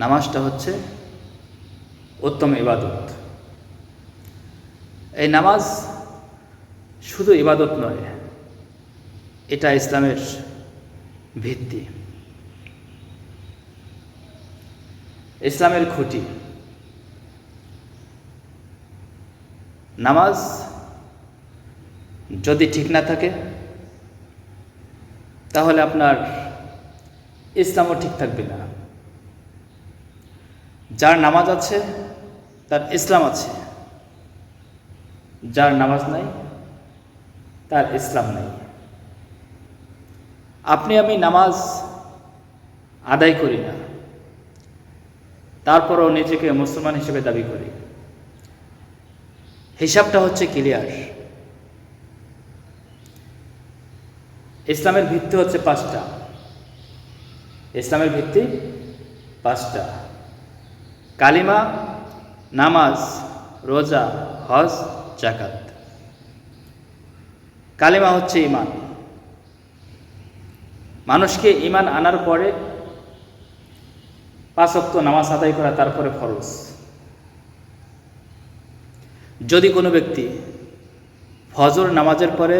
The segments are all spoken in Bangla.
নামাজটা হচ্ছে উত্তম ইবাদত। এই নামাজ শুধু ইবাদত নয়, এটা ইসলামের ভিত্তি, ইসলামের খুঁটি। নামাজ যদি ঠিক না থাকে তাহলে আপনার ইসলামও ঠিক থাকবে না। যার নামাজ আছে তার ইসলাম আছে, যার নামাজ নাই তার ইসলাম নাই। আপনি আমি নামাজ আদায় করি না, তারপরও নিজেকে মুসলমান হিসেবে দাবি করি। হিসাবটা হচ্ছে ক্লিয়ার। ইসলামের ভিত্তি হচ্ছে 5টা। ইসলামের ভিত্তি 5টা: কালিমা, নামাজ, রোজা, হজ, যাকাত। কালিমা হচ্ছে ঈমান। মানুষকে ঈমান আনার পরে 5 ওয়াক্ত নামাজ আদায় করা তারপরে ফরজ। যদি কোনো ব্যক্তি ফজর নামাজের পরে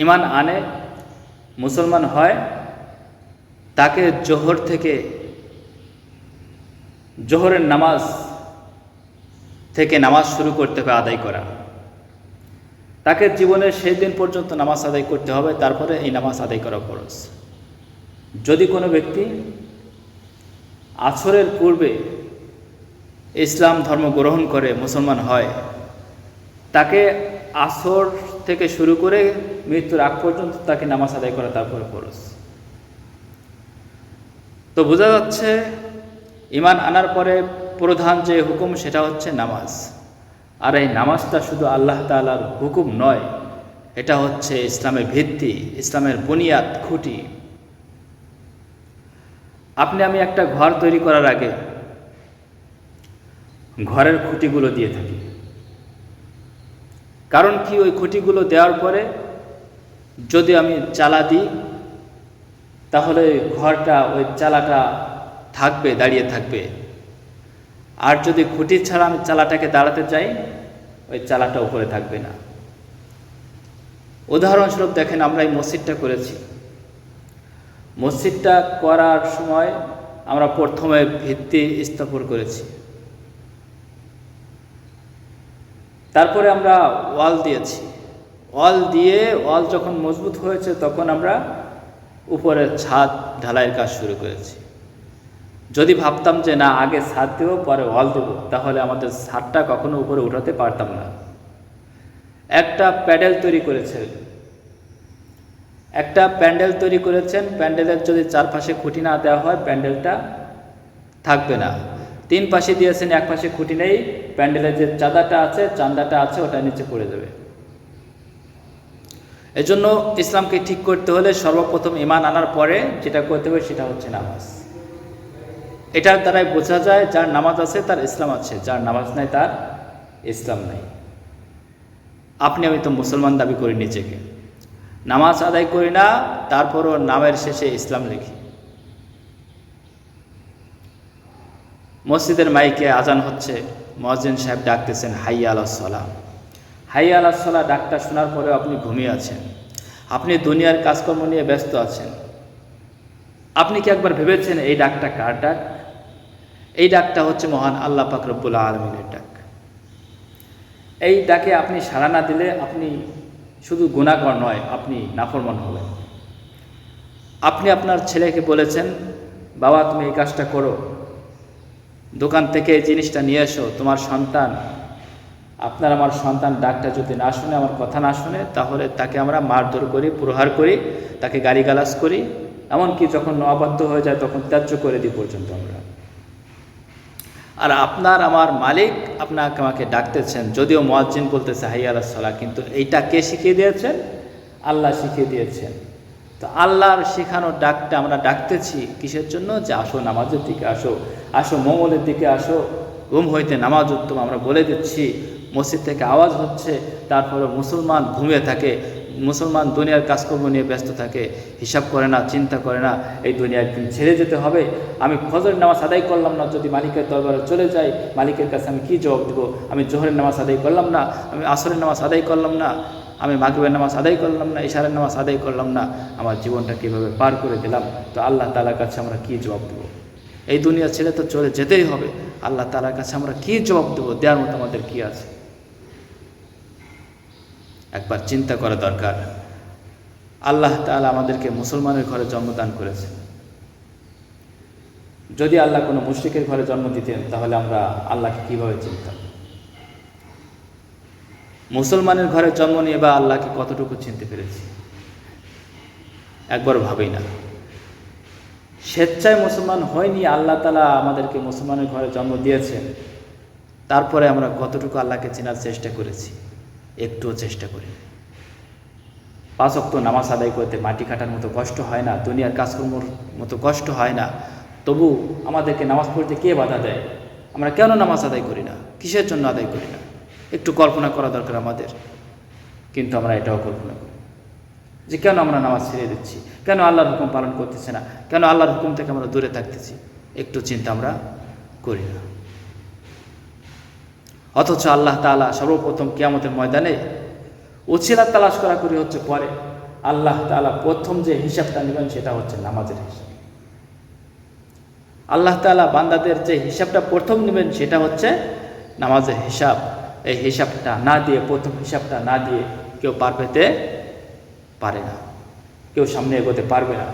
ঈমান আনে, মুসলমান হয়, তাকে জোহরের নামাজ থেকে নামাজ শুরু করতে হবে আদায় করা। তাকে জীবনের সেই দিন পর্যন্ত নামাজ আদায় করতে হবে, তারপরে এই নামাজ আদায় করা ফরজ। যদি কোনো ব্যক্তি আসরের পূর্বে ইসলাম ধর্ম গ্রহণ করে মুসলমান হয়, তাকে আসর থেকে শুরু করে মৃত্যুর আগ পর্যন্ত তাকে নামাজ আদায় করা তারপরে ফরজ। তো বোঝা যাচ্ছে ঈমান আনার পরে প্রধান যে হুকুম সেটা হচ্ছে নামাজ। আর এই নামাজটা শুধু আল্লাহ তাআলার হুকুম নয়, এটা হচ্ছে ইসলামের ভিত্তি, ইসলামের বুনিয়াদ, খুঁটি। আপনি আমি একটা ঘর তৈরি করার আগে ঘরের খুঁটিগুলো দিয়ে থাকি। কারণ কি, ওই খুঁটিগুলো দেওয়ার পরে যদি আমি চালা দিই তাহলে ঘরটা, ওই চালাটা থাকবে, দাঁড়িয়ে থাকবে। আর যদি খুঁটি ছাড়া আমি চালাটাকে দাঁড়াতে চাই, ওই চালাটা উপরে থাকবে না। উদাহরণস্বরূপ দেখেন, আমরা এই মসজিদটা করেছি। মসজিদটা করার সময় আমরা প্রথমে ভিত্তি স্থাপন করেছি, তারপরে আমরা ওয়াল দিয়েছি। ওয়াল যখন মজবুত হয়েছে তখন আমরা উপরে ছাদ ঢালাইয়ের কাজ শুরু করেছি। যদি ভাবতাম যে না, আগে ছাদ দেবো পরে ওয়াল দেবো, তাহলে আমাদের ছাদটা কখনো উপরে উঠাতে পারতাম না। একটা প্যান্ডেল তৈরি করেছেন, প্যান্ডেলের যদি চারপাশে খুঁটি না দেওয়া হয় প্যান্ডেলটা থাকবে না। 3 পাশে দিয়েছেন, এক পাশে খুঁটি নেই, প্যান্ডেলের যে চাঁদাটা আছে ওটা নিচে পড়ে যাবে। এজন্য ইসলামকে ঠিক করতে হলে সর্বপ্রথম ঈমান আনার পরে যেটা করতে হবে সেটা হচ্ছে নামাজ। এটার দ্বারাই বোঝা যায় যার নামাজ আছে তার ইসলাম আছে, যার নামাজ নাই তার ইসলাম নাই। আপনি আমি তো মুসলমান দাবি করি নিজেকে, নামাজ আদায় করি না, তারপরও নামের শেষে ইসলাম লিখি। মসজিদের মাইকে আজান হচ্ছে, মুয়াজ্জিন সাহেব ডাকতেছেন হাইয়া আলাস সালাহ। হাইয়া আলাস সালাহ ডাকটা শোনার পরেও আপনি ঘুমিয়ে আছেন, আপনি দুনিয়ার কাজকর্ম নিয়ে ব্যস্ত আছেন। আপনি কি একবার ভেবেছেন এই ডাকটা কার ডাক? এই ডাকটা হচ্ছে মহান আল্লাহ পাক রব্বুল আলামিনের ডাক। এই ডাকে আপনি সাড়া না দিলে আপনি শুধু গুনাহগার নয়, আপনি নাফরমান হবেন। আপনি আপনার ছেলেকে বলেছেন, বাবা তুমি এই কাজটা করো, দোকান থেকে এই জিনিসটা নিয়ে এসো। আমার সন্তান ডাকটা যদি না শুনে, আমার কথা না শুনে, তাহলে তাকে আমরা মারধর করি, প্রহার করি, তাকে গালিগালাজ করি, এমনকি যখন অবাধ্য হয়ে যায় তখন ত্যায্য করে দিই পর্যন্ত আমরা। আর আমার মালিক আমাকে ডাকতেছেন, যদিও মুয়াজ্জিন বলতেছে হাইয়া আলাস সালাহ, কিন্তু এইটা কে শিখিয়ে দিয়েছেন? আল্লাহ শিখিয়ে দিয়েছেন। তো আল্লাহর শেখানো ডাকটা আমরা ডাকতেছি কিসের জন্য? যে আসো নামাজের দিকে আসো মঙ্গলের দিকে আসো, ঘুম হইতে নামাজ উত্তম। আমরা বলে দিচ্ছি, মসজিদ থেকে আওয়াজ হচ্ছে, তারপরে মুসলমান ঘুমিয়ে থাকে, মুসলমান দুনিয়ার কাজকর্ম নিয়ে ব্যস্ত থাকে, হিসাব করে না, চিন্তা করে না এই দুনিয়া একদিন ছেড়ে যেতে হবে। আমি ফজরের নামাজ আদায় করলাম না, যদি মালিকের দরবারে চলে যাই, মালিকের কাছে আমি কী জবাব দেবো? আমি জোহরের নামাজ আদায় করলাম না, আমি আসরের নামাজ আদায় করলাম না, আমি মাগরিবের নামাজ আদায় করলাম না, ইশারের নামাজ আদায় করলাম না, আমার জীবনটা কীভাবে পার করে দিলাম? তো আল্লাহ তাআলার কাছে আমরা কী জবাব দেবো? এই দুনিয়া ছেড়ে তো চলে যেতেই হবে। আল্লাহ তাআলার কাছে আমরা কী জবাব দেবো? দেওয়ার মতো আমাদের কী আছে? একবার চিন্তা করা দরকার। আল্লাহ তাআলা আমাদেরকে মুসলমানের ঘরে জন্মদান করেছেন। যদি আল্লাহ কোনো মুশরিকের ঘরে জন্ম দিতেন তাহলে আমরা আল্লাহকে কীভাবে চিনতাম? মুসলমানের ঘরে জন্ম নিয়ে বা আল্লাহকে কতটুকু চিনতে পেরেছি একবার ভাবেই না। স্বেচ্ছায় মুসলমান হয়নি, আল্লাহ তাআলা আমাদেরকে মুসলমানের ঘরে জন্ম দিয়েছেন, তারপরে আমরা কতটুকু আল্লাহকে চেনার চেষ্টা করেছি? একটুও চেষ্টা করি। 5 ওয়াক্ত নামাজ আদায় করতে মাটি কাটার মতো কষ্ট হয় না, দুনিয়ার কাজকর্মর মতো কষ্ট হয় না, তবু আমাদেরকে নামাজ পড়তে কে বাধা দেয়? আমরা কেন নামাজ আদায় করি না? কিসের জন্য আদায় করি না? একটু কল্পনা করা দরকার আমাদের। কিন্তু আমরা এটাও কল্পনা করি যে কেন আমরা নামাজ ছেড়ে দিচ্ছি, কেন আল্লাহর হুকুম পালন করতেছি না, কেন আল্লাহর হুকুম থেকে আমরা দূরে থাকতেছি? একটু চিন্তা আমরা করি না। অথচ আল্লাহ তাআলা সর্বপ্রথম কিয়ামতের ময়দানে উছিলা তালাশ করা করি হচ্ছে পরে। আল্লাহ তাআলা প্রথম যে হিসাবটা নেবেন সেটা হচ্ছে নামাজের হিসাব। আল্লাহ তাআলা বান্দাদের যে হিসাবটা প্রথম নেবেন সেটা হচ্ছে নামাজের হিসাব। এই হিসাবটা না দিয়ে, প্রথম হিসাবটা না দিয়ে কেউ পার পেতে পারে না, কেউ সামনে এগোতে পারবে না।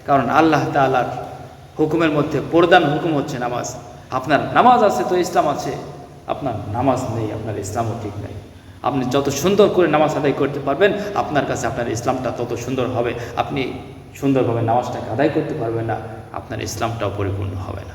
কারণ আল্লাহ তাআলার হুকুমের মধ্যে প্রধান হুকুম হচ্ছে নামাজ। আপনার নামাজ আছে তো ইসলাম আছে, আপনার নামাজ নেই, আপনার ইসলামও ঠিক নেই। আপনি যত সুন্দর করে নামাজ আদায় করতে পারবেন, আপনার কাছে আপনার ইসলামটা তত সুন্দর হবে। আপনি সুন্দরভাবে নামাজটাকে আদায় করতে পারবেন না, আপনার ইসলামটাও পরিপূর্ণ হবে না।